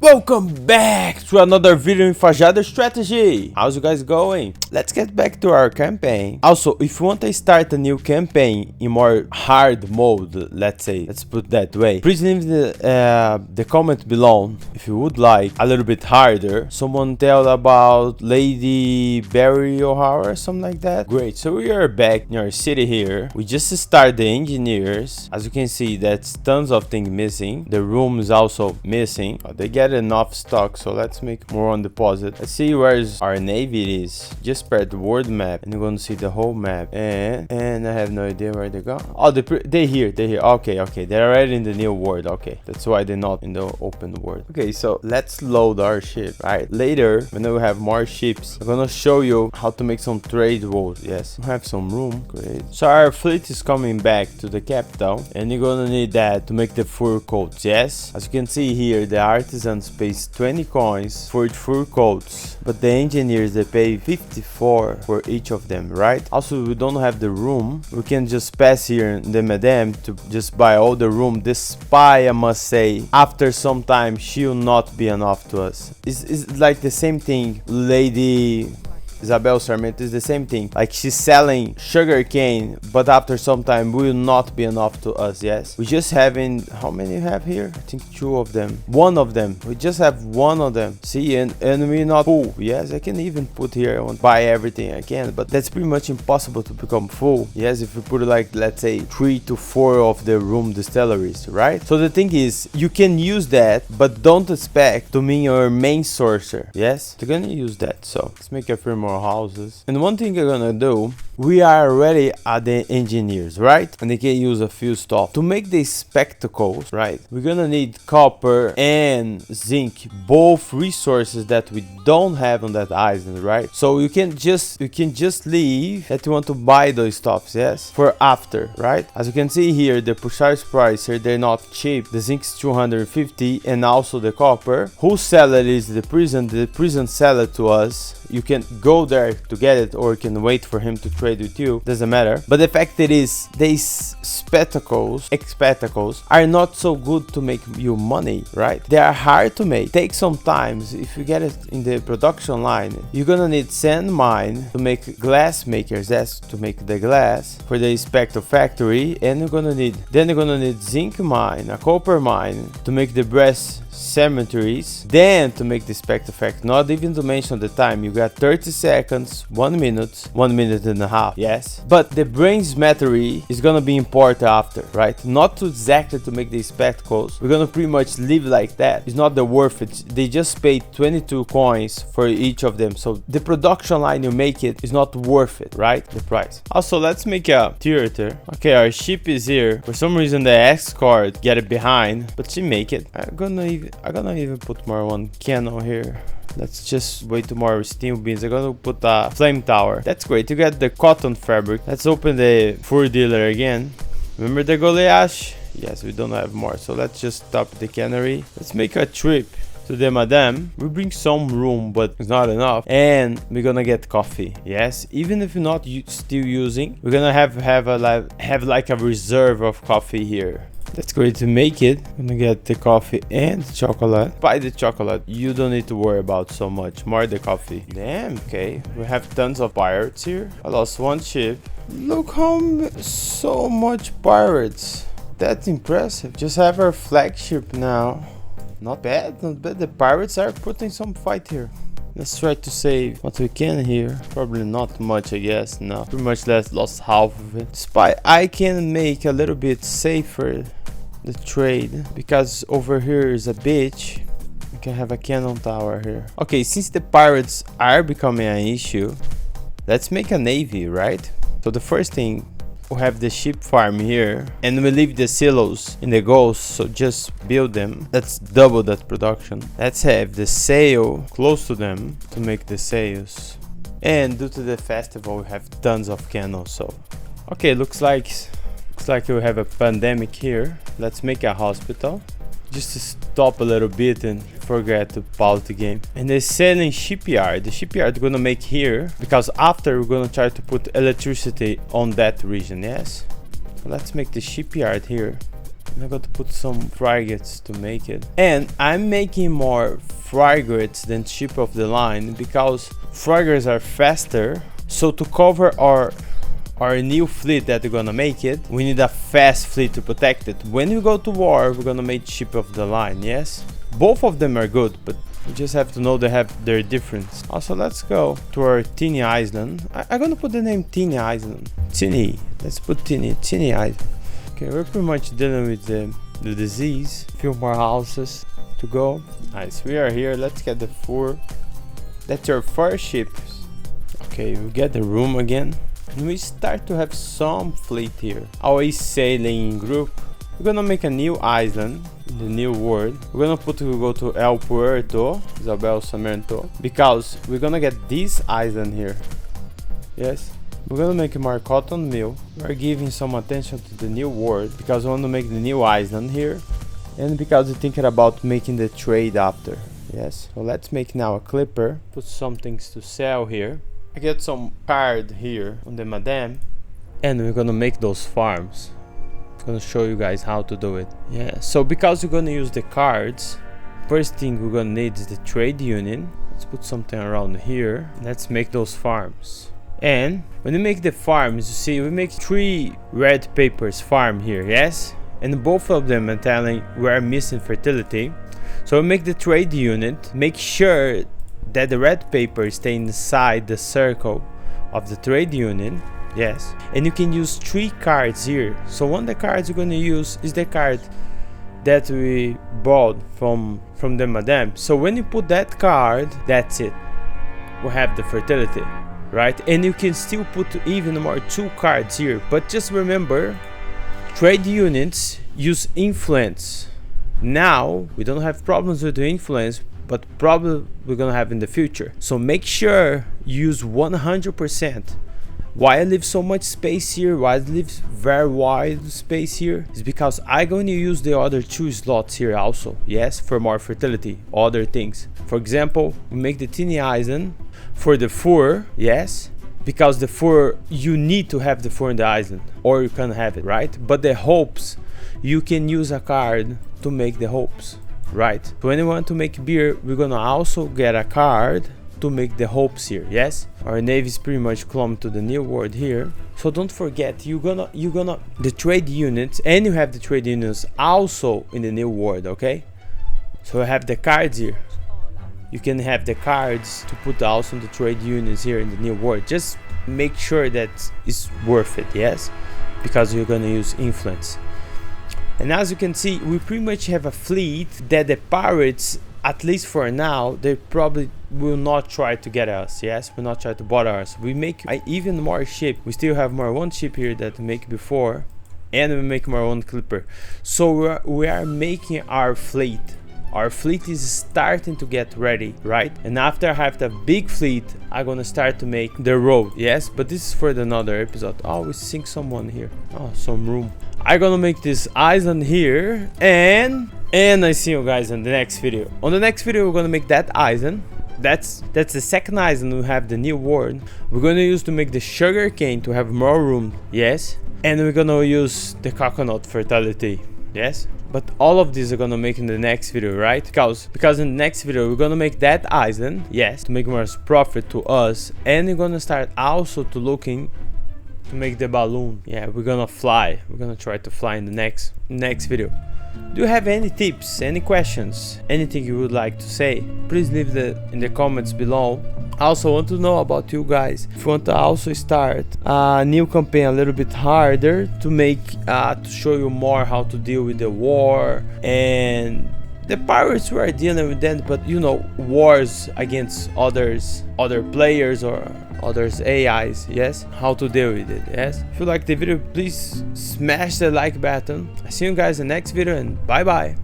Welcome back to another video in Fajada Strategy. How's you guys going? Let's get back to our campaign. Also, if you want to start a new campaign in more hard mode, let's put it that way, please leave the comment below if you would like a little bit harder. Someone tell about Lady Barry O'Hara or something like that. Great, so we are back in our city here. We just started the engineers. As you can see, that's tons of things missing. The room is also missing. They get enough stock, so let's make more on deposit. Let's see where's our navy is. Just spread the world map and you're gonna see the whole map, and I have no idea where they go. Oh, they're here. Okay, they're already in the new world. Okay, that's why they're not in the open world. Okay, so let's load our ship. Right, later when we have more ships, I'm gonna show you how to make some trade routes. Yes, we have some room. Great. So our fleet is coming back to the capital, and you're gonna need that to make the fur coats. Yes, as you can see here, the artisan pays 20 coins for fur coats, but the engineers, they pay 54 for each of them, right? Also, we don't have the room. We can just pass here the madam to just buy all the room. The spy, I must say, after some time she'll not be enough to us. It's like the same thing. Lady Isabel Sarmiento is the same thing. Like, she's selling sugar cane, but after some time will not be enough to us. Yes, we just having, how many you have here? I think two of them, one of them. We just have one of them. See, and we're not full. Yes, I can even put here, I want to buy everything I can, but that's pretty much impossible to become full. Yes, if we put like, let's say 3 to 4 of the room distilleries, right? So the thing is, you can use that, but don't expect to mean your main sourcer. Yes, you're gonna use that. So let's make a few more houses. And one thing you're gonna do, we are already at the engineers, right? And they can use a few stuff to make these spectacles, right? We're gonna need copper and zinc, both resources that we don't have on that island, right? So you can just leave that you want to buy those stuffs, yes, for after, right? As you can see here, the precise price here, they're not cheap. The zinc is 250, and also the copper. Who sell it is the prison sell it to us. You can go there to get it, or you can wait for him to trade with you. Doesn't matter. But the fact is, these spectacles are not so good to make you money, right? They are hard to make. Take some time. If you get it in the production line, you're gonna need sand mine to make glass makers. That's to make the glass for the spectacle factory. And you're gonna need zinc mine, a copper mine to make the brass cemeteries, then to make the spectacle factory. Not even to mention the time. You got 30 seconds, 1 minute, 1 minute and a half. Yes, but the brains battery is gonna be important after, right? Not to exactly to make these spectacles. We're gonna pretty much live like that. It's not the worth it. They just paid 22 coins for each of them, so the production line you make it is not worth it, right? The price. Also, let's make a theater. Okay, our ship is here. For some reason the escort get it behind, but she make it. I'm gonna even put more one cannon here. Let's just wait tomorrow. Steel beans. I'm gonna put a flame tower. That's great. You got the cotton fabric. Let's open the fur dealer again. Remember the Goliath? Yes, we don't have more, so let's just stop the cannery. Let's make a trip to the madam. We bring some room, but it's not enough, and we're gonna get coffee. Yes, even if you're not still using, we're gonna have like a reserve of coffee here. That's great to make it. I'm gonna get the coffee and chocolate. Buy the chocolate. You don't need to worry about so much. More the coffee. Damn, okay. We have tons of pirates here. I lost one ship. Look how so much pirates. That's impressive. Just have our flagship now. Not bad, not bad. The pirates are putting some fight here. Let's try to save what we can here. Probably not much, I guess. No, pretty much lost half of it. Spy, I can make a little bit safer the trade, because over here is a beach. We can have a cannon tower here. Okay, since the pirates are becoming an issue, let's make a navy, right? So the first thing, we have the sheep farm here, and we leave the silos in the ghosts, so just build them. Let's double that production. Let's have the sail close to them to make the sails, and due to the festival we have tons of candles. So okay, looks like we have a pandemic here. Let's make a hospital just to stop a little bit and forget to pause the game. And the sailing shipyard, the shipyard we're gonna make here, because after we're gonna try to put electricity on that region. Yes, so let's make the shipyard here. I got to put some frigates to make it. And I'm making more frigates than ship of the line because frigates are faster. So to cover our new fleet that we're gonna make it, we need a fast fleet to protect it. When we go to war, we're gonna make ship of the line, yes? Both of them are good, but you just have to know they have their difference. Also, let's go to our teeny island. I'm gonna put the name Teeny Island. Teeny, let's put Teeny Island. Okay, we're pretty much dealing with the disease. A few more houses to go. Nice, we are here. Let's get the 4. That's your first ship. Okay, we get the room again. And we start to have some fleet here. Always sailing in group. We're gonna make a new island in the new world. We're gonna go to El Puerto, Isabel Samento, because we're gonna get this island here. Yes. We're gonna make more cotton mill. We're giving some attention to the new world because we want to make the new island here. And because we're thinking about making the trade after. Yes. So let's make now a clipper. Put some things to sell here. I get some card here on the madam, and we're gonna make those farms. I'm gonna show you guys how to do it. Yeah, so because we're gonna use the cards, first thing we're gonna need is the trade union. Let's put something around here. Let's make those farms. And when we make the farms, you see we make 3 red papers farm here, yes? And both of them are telling we're missing fertility. So we make the trade unit, make sure that the red paper stay inside the circle of the trade union, yes, and you can use 3 cards here. So one of the cards you're going to use is the card that we bought from the madam. So when you put that card, that's it, we have the fertility, right? And you can still put even more 2 cards here, but just remember, trade units use influence. Now we don't have problems with the influence, but probably we're gonna have in the future. So make sure you use 100%. Why I leave so much space here, why I leave very wide space here, is because I'm going to use the other 2 slots here also, yes, for more fertility, other things. For example, we make the teeny island for the 4, yes, because the 4, you need to have the 4 in the island, or you can have it, right? But the hopes, you can use a card to make the hopes. Right, so when you want to make beer, we're gonna also get a card to make the hopes here, yes? Our navy is pretty much clone to the new world here. So don't forget, you're gonna the trade units, and you have the trade unions also in the new world, okay? So I have the cards here. You can have the cards to put also in the trade unions here in the new world. Just make sure that it's worth it, yes? Because you're gonna use influence. And as you can see, we pretty much have a fleet that the pirates, at least for now, they probably will not try to get us, yes? Will not try to bother us. We make even more ship. We still have more 1 ship here that we make before, and we make more 1 clipper. So we are making our fleet. Our fleet is starting to get ready, right? And after I have the big fleet, I'm gonna start to make the road, yes? But this is for another episode. Oh, we sink someone here. Oh, some room. I'm gonna make this island here, and I see you guys in the next video. On the next video, we're gonna make that island. That's the 2nd island. We have the new world. We're gonna use to make the sugar cane to have more room, yes? And we're gonna use the coconut fertility, yes? But all of these are gonna make in the next video, right? Because in the next video we're gonna make that island, yes, to make more profit to us, and we're gonna start also to looking to make the balloon. Yeah, we're gonna fly. We're gonna try to fly in the next video. Do you have any tips, any questions, anything you would like to say? Please leave it in the comments below. I also want to know about you guys. If you want to also start a new campaign a little bit harder to make to show you more how to deal with the war and the pirates, we are dealing with them, but you know, wars against other players or others AIs, yes, how to deal with it, yes. If you like the video, please smash the like button. I see you guys in the next video, and bye bye.